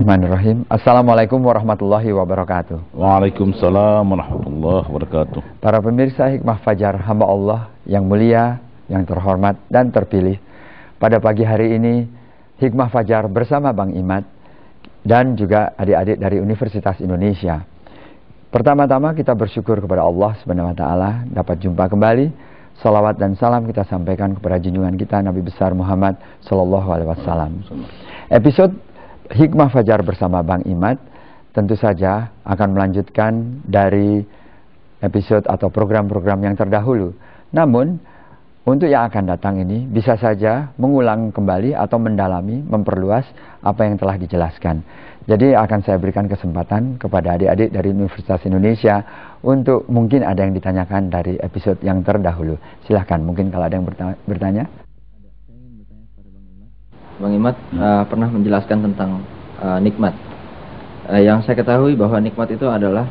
Bismillahirrahmanirrahim. Assalamualaikum warahmatullahi wabarakatuh. Waalaikumsalam warahmatullahi wabarakatuh. Para pemirsa Hikmah Fajar, hamba Allah yang mulia, yang terhormat dan terpilih. Pada pagi hari ini, Hikmah Fajar bersama Bang Imad dan juga adik-adik dari Universitas Indonesia. Pertama-tama kita bersyukur kepada Allah Subhanahu wa taala dapat jumpa kembali. Salawat dan salam kita sampaikan kepada junjungan kita Nabi besar Muhammad sallallahu alaihi wasallam. Episode Hikmah Fajar bersama Bang Imad tentu saja akan melanjutkan dari episode atau program-program yang terdahulu. Namun untuk yang akan datang ini bisa saja mengulang kembali atau mendalami, memperluas apa yang telah dijelaskan. Jadi akan saya berikan kesempatan kepada adik-adik dari Universitas Indonesia untuk mungkin ada yang ditanyakan dari episode yang terdahulu. Silahkan, mungkin kalau ada yang bertanya. Bang Imad pernah menjelaskan tentang nikmat. Yang saya ketahui bahwa nikmat itu adalah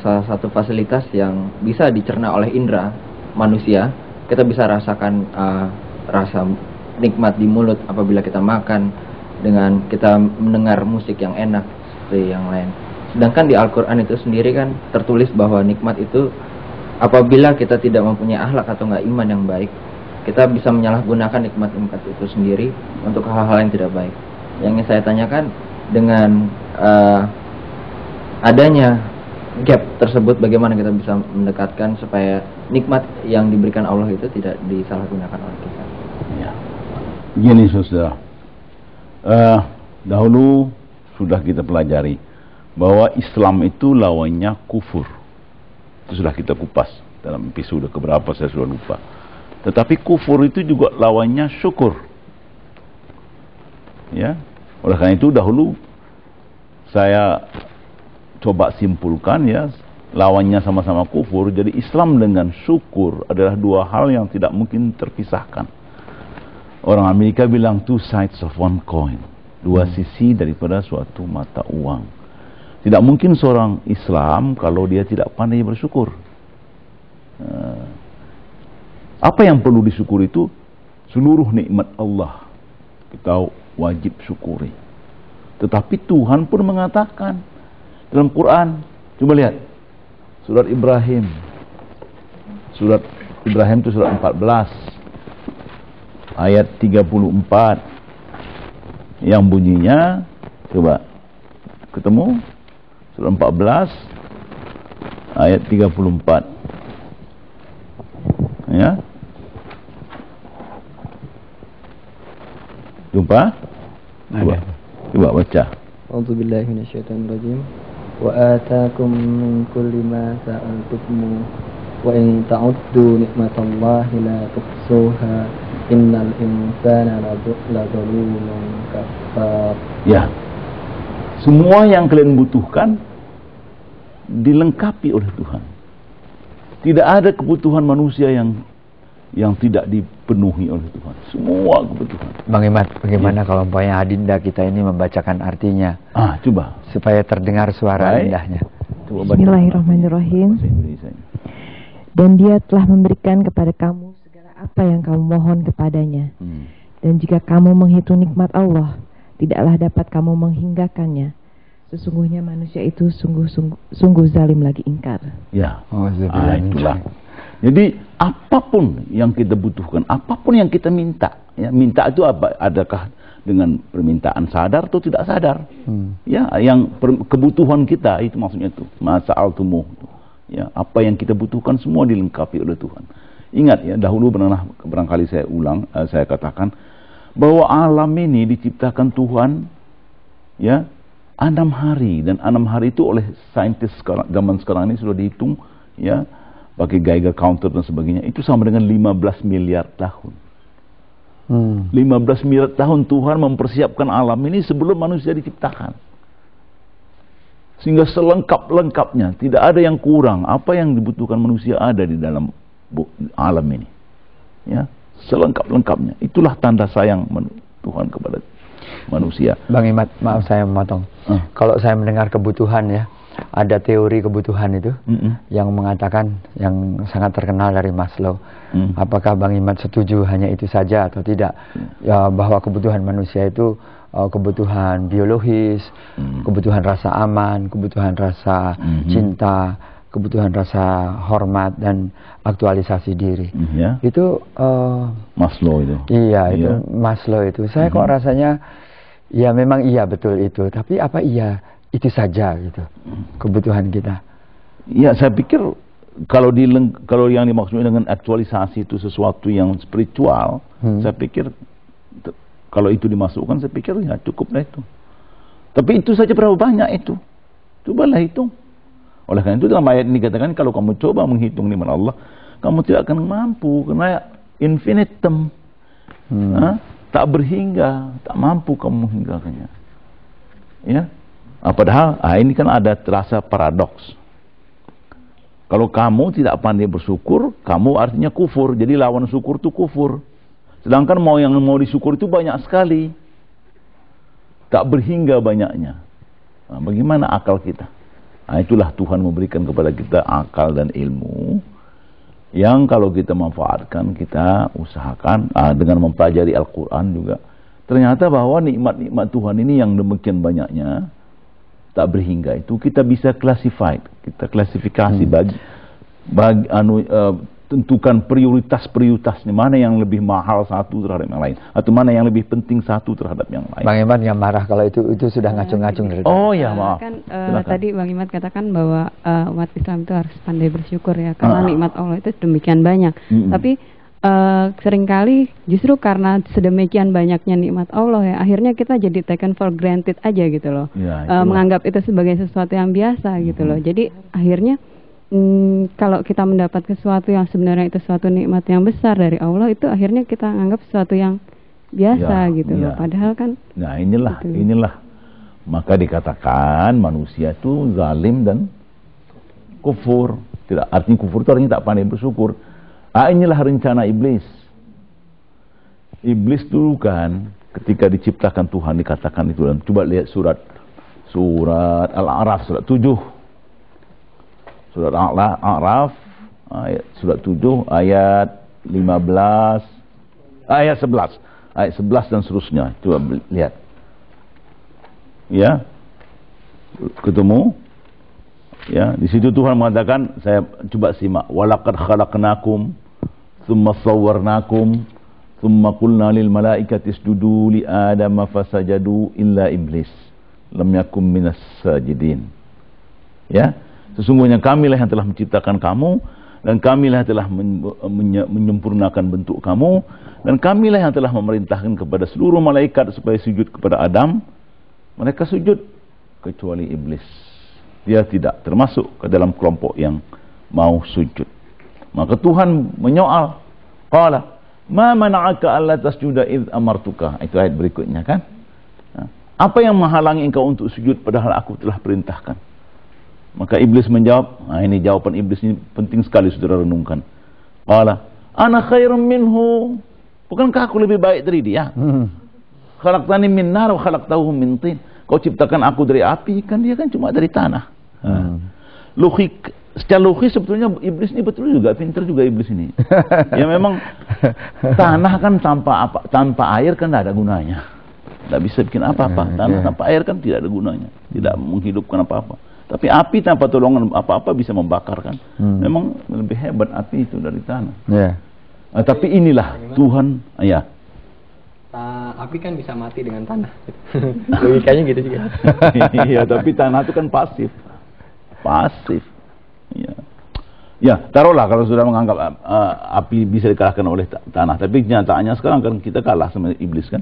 salah satu fasilitas yang bisa dicerna oleh indera manusia. Kita bisa rasakan rasa nikmat di mulut apabila kita makan, dengan kita mendengar musik yang enak seperti yang lain. Sedangkan di Al-Quran itu sendiri kan tertulis bahwa nikmat itu apabila kita tidak mempunyai akhlak atau nggak iman yang baik, kita bisa menyalahgunakan nikmat-nikmat itu sendiri untuk hal-hal yang tidak baik. Yang ingin saya tanyakan, dengan adanya gap tersebut, bagaimana kita bisa mendekatkan supaya nikmat yang diberikan Allah itu tidak disalahgunakan oleh kita? Ya. Gini saudara, dahulu sudah kita pelajari bahwa Islam itu lawannya kufur. Itu sudah kita kupas dalam episode keberapa saya sudah lupa. Tetapi kufur itu juga lawannya syukur. Ya, oleh karena itu dahulu saya coba simpulkan ya, lawannya sama-sama kufur. Jadi Islam dengan syukur adalah dua hal yang tidak mungkin terpisahkan. Orang Amerika bilang two sides of one coin, dua sisi daripada suatu mata uang. Tidak mungkin seorang Islam kalau dia tidak pandai bersyukur. Apa yang perlu disyukuri itu seluruh nikmat Allah kita wajib syukuri. Tetapi Tuhan pun mengatakan dalam Quran, coba lihat surat Ibrahim. Surat Ibrahim itu surat 14 ayat 34 yang bunyinya, coba ketemu surat 14 ayat 34 ya. Jumpa? Coba baca. A'udzubillahi minasyaitonirrajim. Wa ataakum min kulli ma sa'altumu wa in ta'uddu nikmatallahi la tuhsuha innal insana ladzalumun kafar. Ya. Semua yang kalian butuhkan dilengkapi oleh Tuhan. Tidak ada kebutuhan manusia yang tidak dipenuhi oleh Tuhan. Semua kebutuhan. Bang Imad, bagaimana kalau umpamanya adinda kita ini membacakan artinya? Coba. Supaya terdengar suara indahnya. Bismillahirrahmanirrahim. Dan dia telah memberikan kepada kamu segala apa yang kamu mohon kepadanya. Dan jika kamu menghitung nikmat Allah, tidaklah dapat kamu menghinggakannya. Sesungguhnya manusia itu sungguh zalim lagi ingkar. Ya, itulah. Jadi apapun yang kita butuhkan, apapun yang kita minta, ya, minta itu apa? Adakah dengan permintaan sadar atau tidak sadar? Ya, yang kebutuhan kita itu maksudnya itu masa'altumu. Ya, apa yang kita butuhkan semua dilengkapi oleh Tuhan. Ingat ya, dahulu barangkali saya katakan bahwa alam ini diciptakan Tuhan ya 6 hari, dan 6 hari itu oleh saintis zaman sekarang ini sudah dihitung ya, pakai Geiger counter dan sebagainya, itu sama dengan 15 miliar tahun. 15 miliar tahun Tuhan mempersiapkan alam ini sebelum manusia diciptakan. Sehingga selengkap-lengkapnya, tidak ada yang kurang. Apa yang dibutuhkan manusia ada di dalam alam ini. Ya, selengkap-lengkapnya. Itulah tanda sayang Tuhan kepada manusia. Bang Imad, maaf saya memotong. Kalau saya mendengar kebutuhan ya, ada teori kebutuhan itu yang mengatakan, yang sangat terkenal dari Maslow. Apakah Bang Imad setuju hanya itu saja atau tidak? Ya, bahwa kebutuhan manusia itu kebutuhan biologis, kebutuhan rasa aman, kebutuhan rasa cinta, kebutuhan rasa hormat dan aktualisasi diri. Itu Maslow itu. Iya, itu Maslow itu. Saya kok rasanya ya memang iya betul itu, tapi apa iya itu saja gitu kebutuhan kita. Ya, saya pikir kalau yang dimaksud dengan aktualisasi itu sesuatu yang spiritual, saya pikir kalau itu dimasukkan, saya pikir ya cukuplah itu. Tapi itu saja berapa banyak itu? Cobalah hitung. Oleh karena itu dalam ayat ini dikatakan kalau kamu coba menghitung nikmat Allah, kamu tidak akan mampu karena infinitum, tak berhingga, tak mampu kamu menghinggakannya. Ya, padahal ini kan ada terasa paradoks. Kalau kamu tidak pandai bersyukur, kamu artinya kufur. Jadi lawan syukur itu kufur. Sedangkan yang mau disyukur itu banyak sekali, tak berhingga banyaknya. Bagaimana akal kita? Itulah Tuhan memberikan kepada kita akal dan ilmu yang kalau kita manfaatkan, kita usahakan dengan mempelajari Al-Quran juga. Ternyata bahwa nikmat-nikmat Tuhan ini yang demikian banyaknya, tak berhingga itu kita bisa kita klasifikasi tentukan prioritasnya, mana yang lebih mahal satu terhadap yang lain, atau mana yang lebih penting satu terhadap yang lain. Bang Imad nggak marah kalau itu sudah ngacung-ngacung dari maaf. Kan tadi Bang Imad katakan bahwa umat Islam itu harus pandai bersyukur ya, karena nikmat Allah itu demikian banyak. Tapi seringkali justru karena sedemikian banyaknya nikmat Allah ya, akhirnya kita jadi taken for granted aja gitu loh, menganggap itu sebagai sesuatu yang biasa gitu loh. Jadi akhirnya kalau kita mendapat sesuatu yang sebenarnya itu suatu nikmat yang besar dari Allah, itu akhirnya kita anggap sesuatu yang biasa gitu loh. Padahal kan inilah maka dikatakan manusia itu zalim dan kufur. Tidak, artinya kufur itu artinya tak pandai bersyukur. Inilah rencana iblis. Iblis dulu kan ketika diciptakan Tuhan dikatakan itu, dan coba lihat surat Al-A'raf surat 7. Surat Al-A'raf surat 7 ayat 15, ayat 11. Ayat 11 dan seterusnya. Coba lihat. Ya. Ketemu? Ya, di situ Tuhan mengatakan, saya coba simak, walaqad khalaqnakum tsumma sawwarnakum tsumma qulna lil malaikati isjudu li adama fasajadu illa iblis lam yakum minas sajidin. Ya, sesungguhnya kamilah yang telah menciptakan kamu, dan kamilah yang telah menyempurnakan bentuk kamu, dan kamilah yang telah memerintahkan kepada seluruh malaikat supaya sujud kepada Adam. Mereka sujud kecuali iblis. Dia tidak termasuk ke dalam kelompok yang mau sujud. Maka Tuhan menyoal, qala ma mana'aka alla tasjuda id amartuka. Itu ayat berikutnya kan. Apa yang menghalangi engkau untuk sujud padahal aku telah perintahkan? Maka iblis menjawab, ini jawaban iblis ini penting sekali saudara renungkan. Qala ana khairum minhu. Bukankah aku lebih baik dari dia? Khalaqtani min nar wa khalaqtahu min tin. Kau ciptakan aku dari api, kan dia kan cuma dari tanah. Secara logis sebetulnya iblis ini betul juga pintar juga iblis ini. Ya memang tanah kan tanpa air kan tidak ada gunanya. Tidak bisa bikin apa-apa. Tanah tanpa air kan tidak ada gunanya, tidak menghidupkan apa-apa. Tapi api tanpa tolongan apa-apa bisa membakar kan. Memang lebih hebat api itu dari tanah. Tapi inilah Tuhan, ya. Api kan bisa mati dengan tanah. Logikanya gitu juga. Iya, tapi tanah itu kan pasif. Ya, taruhlah kalau sudah menganggap api bisa dikalahkan oleh tanah, tapi kenyataannya sekarang kan kita kalah sama iblis kan.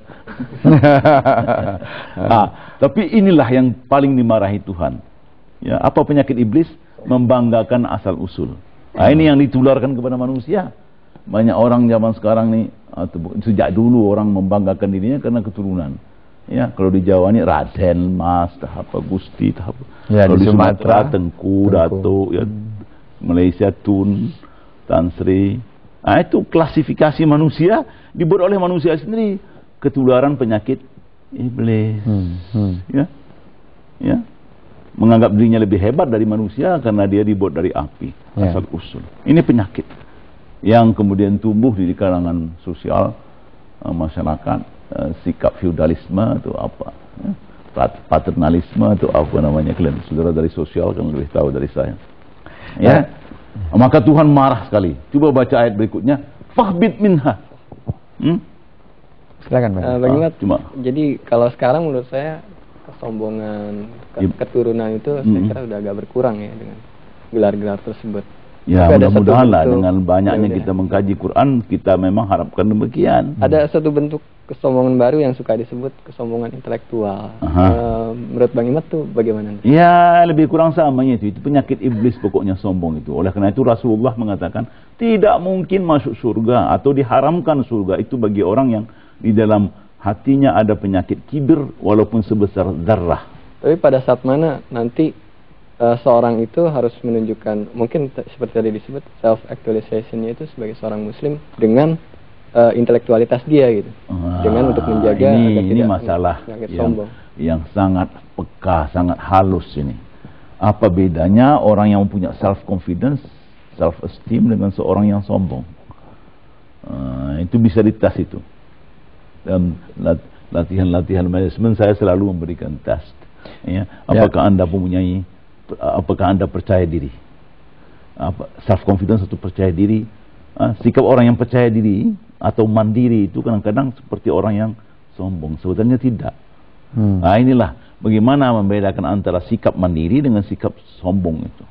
Tapi inilah yang paling dimarahi Tuhan. Ya, apa penyakit iblis? Membanggakan asal usul. Ini yang ditularkan kepada manusia. Banyak orang zaman sekarang nih, sejak dulu orang membanggakan dirinya karena keturunan. Ya, kalau di Jawa ini Raden, Mas, apa Gusti, apa. Ya, kalau di Sumatera Tengku, Datuk, ya, Malaysia Tun, Tan Sri. Itu klasifikasi manusia dibuat oleh manusia sendiri, ketularan penyakit iblis. Ya, menganggap dirinya lebih hebat dari manusia karena dia dibuat dari api, asal usul. Ini penyakit yang kemudian tumbuh di kalangan sosial masyarakat. sikap feudalisme atau apa, paternalisme atau apa namanya, kalian saudara dari sosial kan lebih tahu dari saya. Ya, maka Tuhan marah sekali. Coba baca ayat berikutnya, fahbit minha. Silakan Bang Imad, cuma. jadi kalau sekarang menurut saya kesombongan keturunan itu saya kira udah agak berkurang ya dengan gelar-gelar tersebut. Ya, mudah-mudahan lah dengan banyaknya kita mengkaji Quran, kita memang harapkan demikian. Ada satu bentuk kesombongan baru yang suka disebut kesombongan intelektual. Menurut Bang Imad tuh bagaimana? Ya, lebih kurang sama itu penyakit iblis pokoknya sombong itu. Oleh karena itu Rasulullah mengatakan tidak mungkin masuk surga atau diharamkan surga itu bagi orang yang di dalam hatinya ada penyakit kibir walaupun sebesar zarrah. Tapi pada saat mana nanti seorang itu harus menunjukkan, mungkin seperti tadi disebut self actualization-nya itu sebagai seorang muslim dengan intelektualitas dia gitu, dengan untuk menjaga agar ini tidak masalah sombong. yang sangat peka, sangat halus ini. Apa bedanya orang yang punya self confidence, self esteem dengan seorang yang sombong? Itu bisa dites itu. Dan latihan manajemen saya selalu memberikan test. Ya, apakah Anda mempunyai, apakah Anda percaya diri? Self confidence atau percaya diri? Sikap orang yang percaya diri atau mandiri itu kadang-kadang seperti orang yang sombong. Sebetulnya tidak. Nah, inilah bagaimana membedakan antara sikap mandiri dengan sikap sombong itu.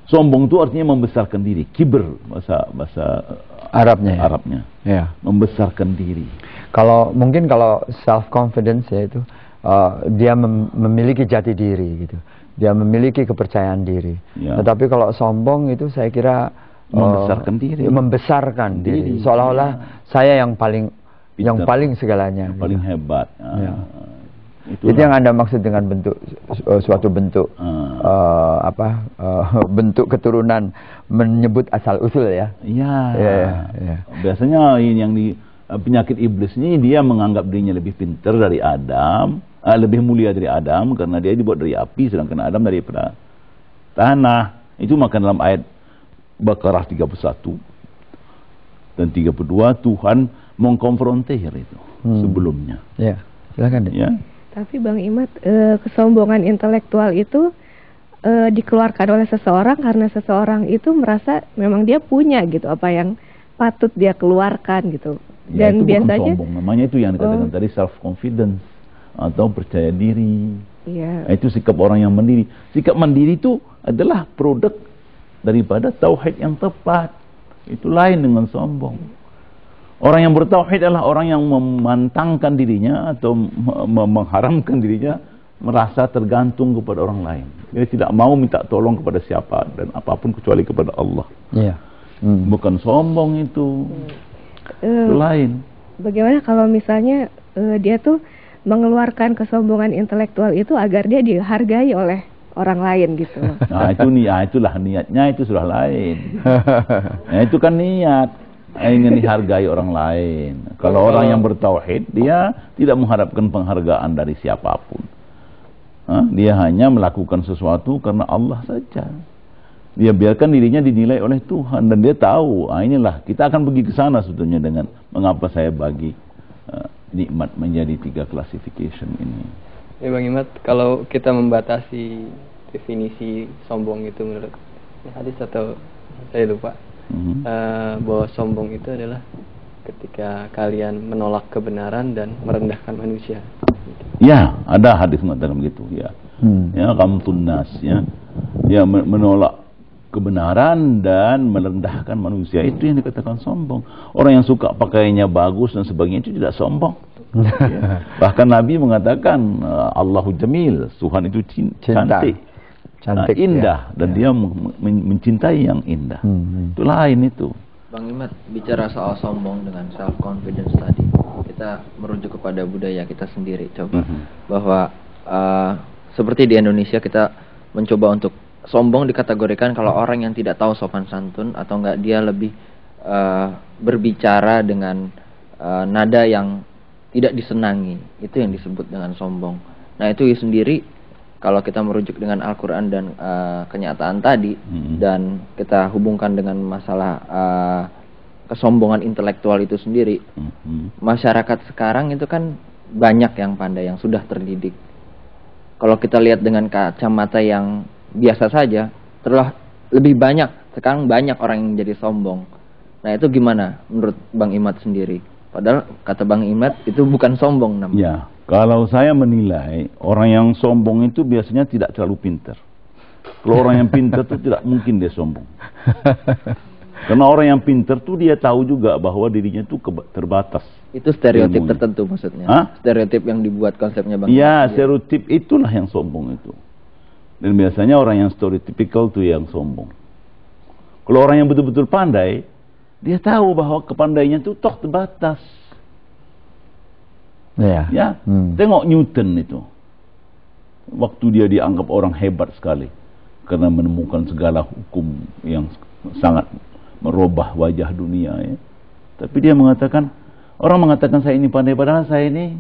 Sombong itu artinya membesarkan diri, kibir bahasa Arabnya. Ya. Membesarkan diri. Kalau self confidence ya itu dia memiliki jati diri gitu. Dia memiliki kepercayaan diri. Ya. Tetapi kalau sombong itu saya kira membesarkan diri. Seolah-olah saya yang paling segalanya, yang paling hebat. Ya. Itu yang Anda maksud dengan bentuk suatu bentuk bentuk keturunan menyebut asal usul ya. Iya. Ya. Biasanya yang penyakit iblis ini dia menganggap dirinya lebih pintar dari Adam, lebih mulia dari Adam karena dia dibuat dari api sedangkan Adam daripada tanah. Itu maka dalam ayat Baqarah 31 dan 32 Tuhan mengkonfrontir itu sebelumnya. Ya, silakan deh. Ya. Tapi Bang Imad, kesombongan intelektual itu dikeluarkan oleh seseorang karena seseorang itu merasa memang dia punya gitu apa yang patut dia keluarkan gitu. Ya, Dan itu biasanya bukan sombong, namanya itu yang dikatakan tadi self confidence atau percaya diri. Iya. Itu sikap orang yang mandiri. Sikap mandiri itu adalah produk daripada tauhid yang tepat. Itu lain dengan sombong. Orang yang bertauhid adalah orang yang memantangkan dirinya atau mengharamkan dirinya merasa tergantung kepada orang lain. Dia tidak mau minta tolong kepada siapa dan apapun kecuali kepada Allah. Iya. Bukan sombong itu. Itu lain. Bagaimana kalau misalnya dia tuh mengeluarkan kesombongan intelektual itu agar dia dihargai oleh orang lain gitu. Nah, itulah niatnya, itu sudah lain. Nah, itu kan niat ingin dihargai orang lain. Kalau orang yang bertauhid, dia tidak mengharapkan penghargaan dari siapapun. Dia hanya melakukan sesuatu karena Allah saja. Dia biarkan dirinya dinilai oleh Tuhan dan dia tahu, inilah kita akan pergi ke sana sebetulnya dengan mengapa saya bagi nikmat menjadi 3 classification ini. Ya Bang Imad, kalau kita membatasi definisi sombong itu menurut hadis atau saya lupa, bahwa sombong itu adalah ketika kalian menolak kebenaran dan merendahkan manusia. Ya, ada hadis mengatakan begitu. Ya, ya ghamtun nas, ya, dia menolak kebenaran dan merendahkan manusia. Itu yang dikatakan sombong. Orang yang suka pakaiannya bagus dan sebagainya itu tidak sombong. Ya. Bahkan Nabi mengatakan Allahu Jamil, Tuhan itu cantik, indah, dan dia mencintai yang indah. Itu lain itu. Bang Imad, bicara soal sombong dengan self confidence tadi, kita merujuk kepada budaya kita sendiri, coba bahwa seperti di Indonesia kita mencoba untuk sombong dikategorikan kalau orang yang tidak tahu sopan santun atau enggak dia lebih berbicara dengan nada yang tidak disenangi, itu yang disebut dengan sombong. Nah, itu sendiri kalau kita merujuk dengan Al-Quran dan kenyataan tadi dan kita hubungkan dengan masalah kesombongan intelektual itu sendiri. Masyarakat sekarang itu kan banyak yang pandai, yang sudah terdidik. Kalau kita lihat dengan kacamata yang biasa saja, telah lebih banyak, sekarang banyak orang yang jadi sombong. Nah itu gimana menurut Bang Imad sendiri? Padahal kata Bang Imad itu bukan sombong namanya. Ya, kalau saya menilai orang yang sombong itu biasanya tidak terlalu pintar. Kalau orang yang pintar itu tidak mungkin dia sombong. Karena orang yang pintar tuh dia tahu juga bahwa dirinya tuh terbatas. Itu stereotip ilmunya. tertentu maksudnya. Hah? Stereotip yang dibuat konsepnya Bang. Ya, stereotip itulah yang sombong itu. Dan biasanya orang yang stereotypical tuh yang sombong. Kalau orang yang betul-betul pandai, dia tahu bahwa kepandainya tuh toh terbatas. Ya, tengok Newton itu. Waktu dia dianggap orang hebat sekali karena menemukan segala hukum yang sangat merubah wajah dunia, ya. Tapi dia mengatakan, orang mengatakan saya ini pandai, padahal saya ini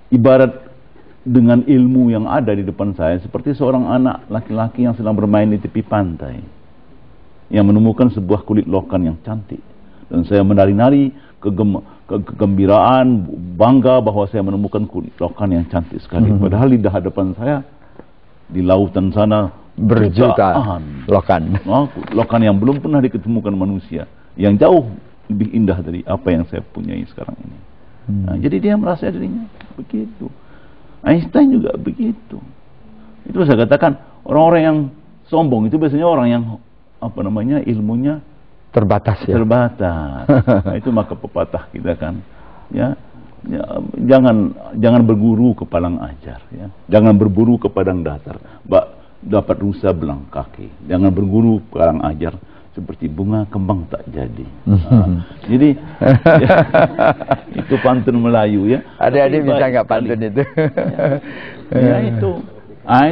ibarat dengan ilmu yang ada di depan saya seperti seorang anak laki-laki yang sedang bermain di tepi pantai, yang menemukan sebuah kulit lokan yang cantik, dan saya menari-nari kegembiraan, bangga bahwa saya menemukan kulit lokan yang cantik sekali. Padahal di hadapan saya di lautan sana berjutaan lokan. Lokan yang belum pernah diketemukan manusia, yang jauh lebih indah dari apa yang saya punyai sekarang ini. Nah, jadi dia merasa dirinya begitu. Einstein juga begitu. Itu saya katakan orang-orang yang sombong itu biasanya orang yang ilmunya terbatas, ya. Terbatas. Nah, itu maka pepatah kita kan, ya jangan berguru ke palang ajar, ya. Jangan berburu ke padang datar. Dapat rusa belang kaki. Jangan berguru palang ajar, seperti bunga kembang tak jadi. Jadi ya, itu pantun Melayu, ya. Adik-adik bisa nggak pantun itu? Ya itu.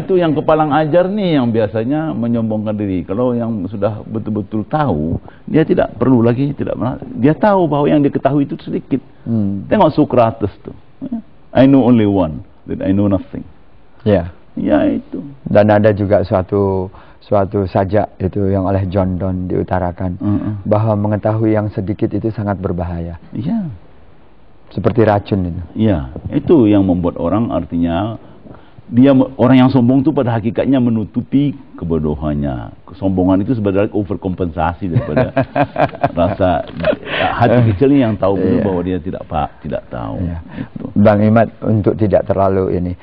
Itu yang kepalang ajar nih yang biasanya menyombongkan diri. Kalau yang sudah betul-betul tahu, dia tidak perlu lagi, dia tahu bahwa yang dia ketahui itu sedikit. Tengok Socrates tuh. I know only one, that I know nothing. Ya. Ya itu. Dan ada juga suatu sajak itu yang oleh John Donne diutarakan bahwa mengetahui yang sedikit itu sangat berbahaya. Iya. Seperti racun itu. Iya, itu yang membuat orang, artinya orang yang sombong itu pada hakikatnya menutupi kebodohannya. Kesombongan itu sebenarnya overkompensasi daripada rasa hati kecilnya yang tahu betul bahwa dia tidak tahu. Iya. Bang Imad, untuk tidak terlalu ini,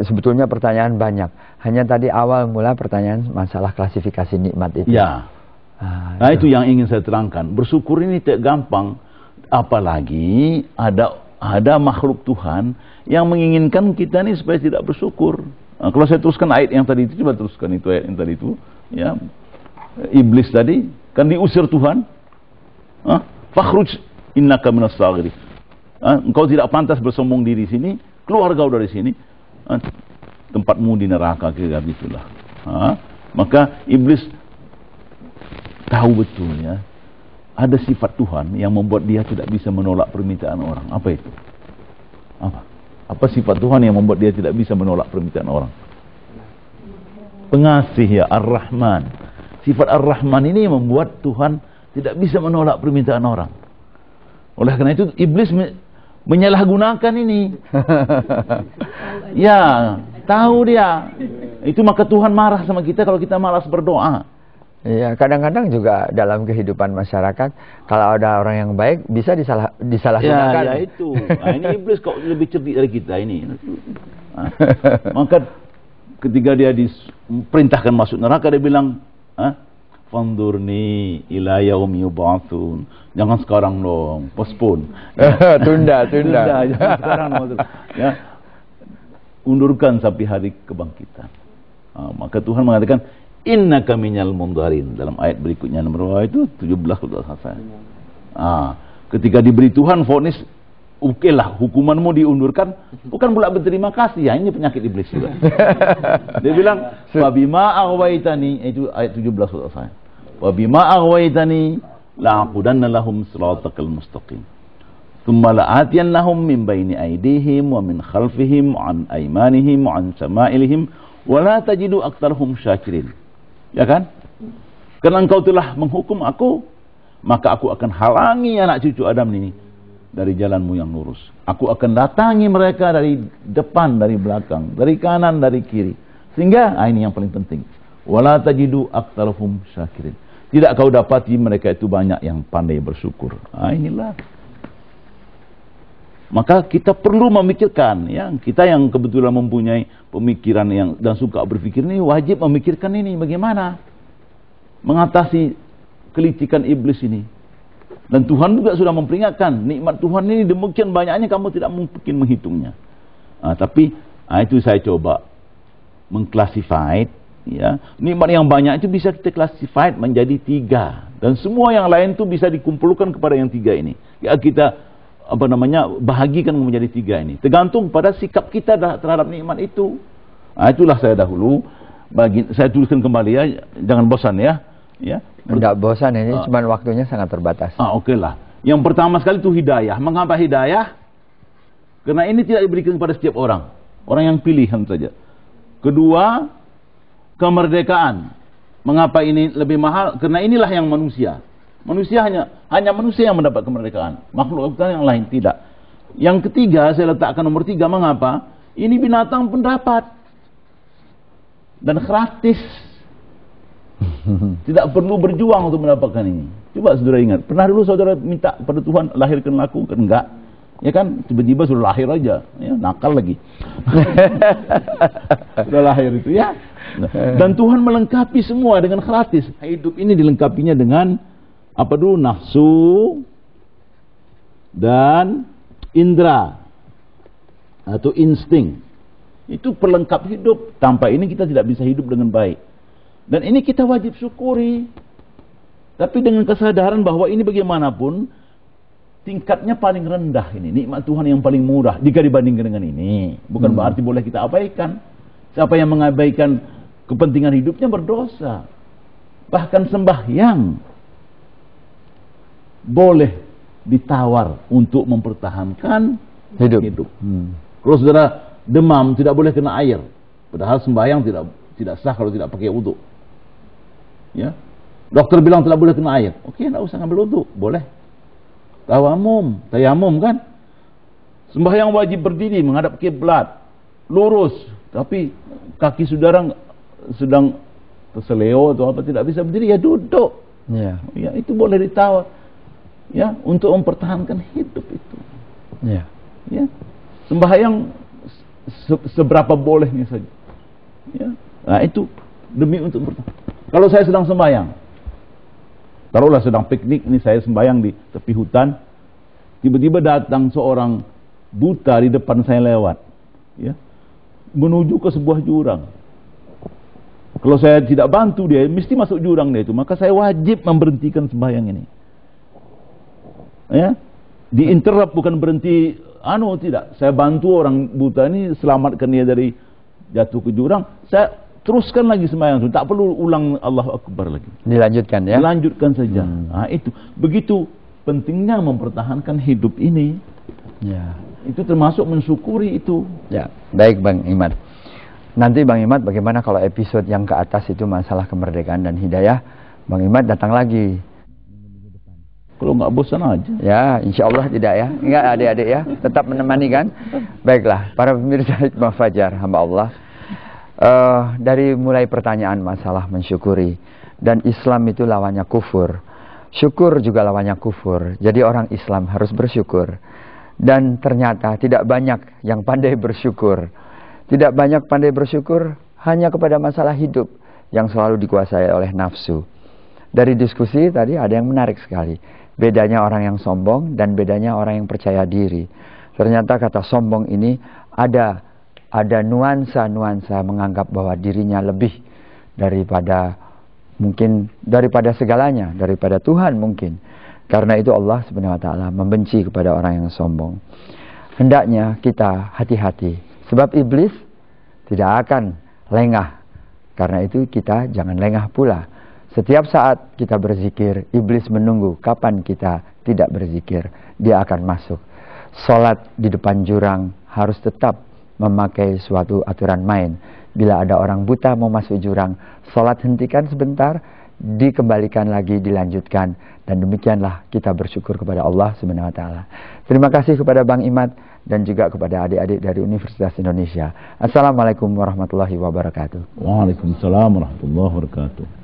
sebetulnya pertanyaan banyak. Hanya tadi awal mula pertanyaan masalah klasifikasi nikmat itu. Ya. Nah itu yang ingin saya terangkan. Bersyukur ini tidak gampang, apalagi ada makhluk Tuhan yang menginginkan kita nih supaya tidak bersyukur. Nah, kalau saya teruskan ayat yang tadi itu, coba teruskan itu ayat yang tadi itu, ya. Iblis tadi kan diusir Tuhan. Fakhruj innaka minas saghirin. Engkau tidak pantas bersombong diri sini, keluar kau dari sini. Tempatmu di neraka, kira gitulah. Maka iblis tahu betul, ya. Ada sifat Tuhan yang membuat dia tidak bisa menolak permintaan orang. Apa itu? Apa sifat Tuhan yang membuat dia tidak bisa menolak permintaan orang? Pengasih, ya, Ar-Rahman. Sifat Ar-Rahman ini membuat Tuhan tidak bisa menolak permintaan orang. Oleh karena itu iblis menyalahgunakan ini. Ya, tahu dia. Itu maka Tuhan marah sama kita kalau kita malas berdoa. Iya, kadang-kadang juga dalam kehidupan masyarakat, kalau ada orang yang baik bisa disalahgunakan. Ya itu. Nah, ini iblis kok lebih cerdik dari kita ini. Maka ketika dia diperintahkan masuk neraka, dia bilang, "Fandurni ila yaumi yub'atsun." Jangan sekarang dong, postpone. Tunda. Jangan sekarang dong. Ya. Undurkan sampai hari kebangkitan. Maka Tuhan mengatakan, innaka minal mundharin, dalam ayat berikutnya nomor itu 17 kalau tidak salah. Ketika diberi Tuhan vonis, oke lah, hukumanmu diundurkan, bukan pula berterima kasih. Ya, ini penyakit iblis juga. Dia bilang, wa bima aghwaytani, itu ayat 17 kalau tidak salah. Wa bima aghwaytani la'aqudanna lahum siratakal mustaqim. Thumma la'atiyannahum min baini aydihim wa min khalfihim wa an aymanihim wa an shama'ilihim wa la tajidu aktsarahum syakirin. Ya kan? Karena engkau telah menghukum aku, maka aku akan halangi anak cucu Adam ini dari jalanmu yang lurus. Aku akan datangi mereka dari depan, dari belakang, dari kanan, dari kiri. Sehingga, ini yang paling penting. Wala tajidu aktsarahum syakirin. Tidak kau dapati mereka itu banyak yang pandai bersyukur. Inilah. Maka kita perlu memikirkan, ya, kita yang kebetulan mempunyai pemikiran yang dan suka berpikir ini wajib memikirkan ini bagaimana mengatasi kelicikan iblis ini. Dan Tuhan juga sudah memperingatkan, nikmat Tuhan ini demikian banyaknya kamu tidak mungkin menghitungnya. Tapi itu saya coba mengklasifikasi, ya. Nikmat yang banyak itu bisa kita klasifikasi menjadi 3, dan semua yang lain itu bisa dikumpulkan kepada yang 3 ini. Ya, kita bahagikan menjadi 3 ini. Tergantung pada sikap kita terhadap nikmat itu. Itulah saya dahulu saya tuliskan kembali, ya, jangan bosan ya. Ya. Tidak bosan, ini cuma waktunya sangat terbatas. Oke lah. Yang pertama sekali itu hidayah. Mengapa hidayah? Karena ini tidak diberikan kepada setiap orang. Orang yang pilihan saja. Kedua, kemerdekaan. Mengapa ini lebih mahal? Karena inilah yang manusia. Manusia hanya manusia yang mendapat kemerdekaan. Makhluk yang lain tidak. Yang ketiga, saya letakkan nomor 3. Mengapa? Ini binatang pendapat. Dan gratis. Tidak perlu berjuang untuk mendapatkan ini. Coba saudara ingat, pernah dulu saudara minta pada Tuhan lahirkan aku? Kan enggak. Ya kan, tiba-tiba sudah lahir aja, ya, nakal lagi. Sudah lahir itu, ya. Dan Tuhan melengkapi semua dengan gratis. Hidup ini dilengkapinya dengan apa dulu? Nafsu dan indera atau insting. Itu pelengkap hidup. Tanpa ini kita tidak bisa hidup dengan baik. Dan ini kita wajib syukuri. Tapi dengan kesadaran bahwa ini bagaimanapun tingkatnya paling rendah ini. Nikmat Tuhan yang paling murah jika dibandingkan dengan ini. Bukan berarti boleh kita abaikan. Siapa yang mengabaikan kepentingan hidupnya berdosa. Bahkan sembahyang boleh ditawar untuk mempertahankan hidup. Kalau saudara demam tidak boleh kena air. Padahal sembahyang tidak sah kalau tidak pakai wudu. Ya, dokter bilang tidak boleh kena air. Oke, tidak usah ngambil wudu, boleh. Tayamum kan. Sembahyang wajib berdiri menghadap kiblat, lurus. Tapi kaki saudara sedang terseleo atau apa tidak bisa berdiri, ya duduk. Ya, itu boleh ditawar. Ya, untuk mempertahankan hidup itu. Ya. Sembahyang seberapa bolehnya saja. Ya. Nah, itu demi untuk bertahan. Kalau saya sedang sembahyang, taruhlah sedang piknik, ini saya sembahyang di tepi hutan, tiba-tiba datang seorang buta di depan saya lewat, ya, menuju ke sebuah jurang. Kalau saya tidak bantu dia, mesti masuk jurang dia itu, maka saya wajib memberhentikan sembahyang ini. Ya, diinterrupt, bukan berhenti, tidak. Saya bantu orang buta ini, selamatkan dia dari jatuh ke jurang. Saya teruskan lagi sembahyang itu, tak perlu ulang Allahu Akbar lagi. Dilanjutkan, ya. Dilanjutkan saja. Nah, itu begitu pentingnya mempertahankan hidup ini. Ya. Itu termasuk mensyukuri itu. Ya, baik Bang Imad. Nanti Bang Imad, bagaimana kalau episode yang ke atas itu masalah kemerdekaan dan hidayah, Bang Imad datang lagi. Kalau nggak bosan aja. Ya, insya Allah tidak ya. Enggak, adik-adik ya, tetap menemani kan. Baiklah, para pemirsa Hikmah Fajar, hamba Allah. Dari mulai pertanyaan masalah mensyukuri, dan Islam itu lawannya kufur, syukur juga lawannya kufur. Jadi orang Islam harus bersyukur. Dan ternyata tidak banyak yang pandai bersyukur. Tidak banyak pandai bersyukur hanya kepada masalah hidup yang selalu dikuasai oleh nafsu. Dari diskusi tadi ada yang menarik sekali. Bedanya orang yang sombong dan bedanya orang yang percaya diri. Ternyata kata sombong ini ada nuansa-nuansa menganggap bahwa dirinya lebih daripada segalanya, daripada Tuhan mungkin. Karena itu Allah Subhanahu wa taala membenci kepada orang yang sombong. Hendaknya kita hati-hati, sebab iblis tidak akan lengah. Karena itu kita jangan lengah pula. Setiap saat kita berzikir, iblis menunggu kapan kita tidak berzikir. Dia akan masuk. Salat di depan jurang harus tetap memakai suatu aturan main. Bila ada orang buta mau masuk jurang, salat hentikan sebentar, dikembalikan lagi, dilanjutkan, dan demikianlah kita bersyukur kepada Allah Subhanahu wa taala. Terima kasih kepada Bang Imad dan juga kepada adik-adik dari Universitas Indonesia. Assalamualaikum warahmatullahi wabarakatuh. Waalaikumsalam warahmatullahi wabarakatuh.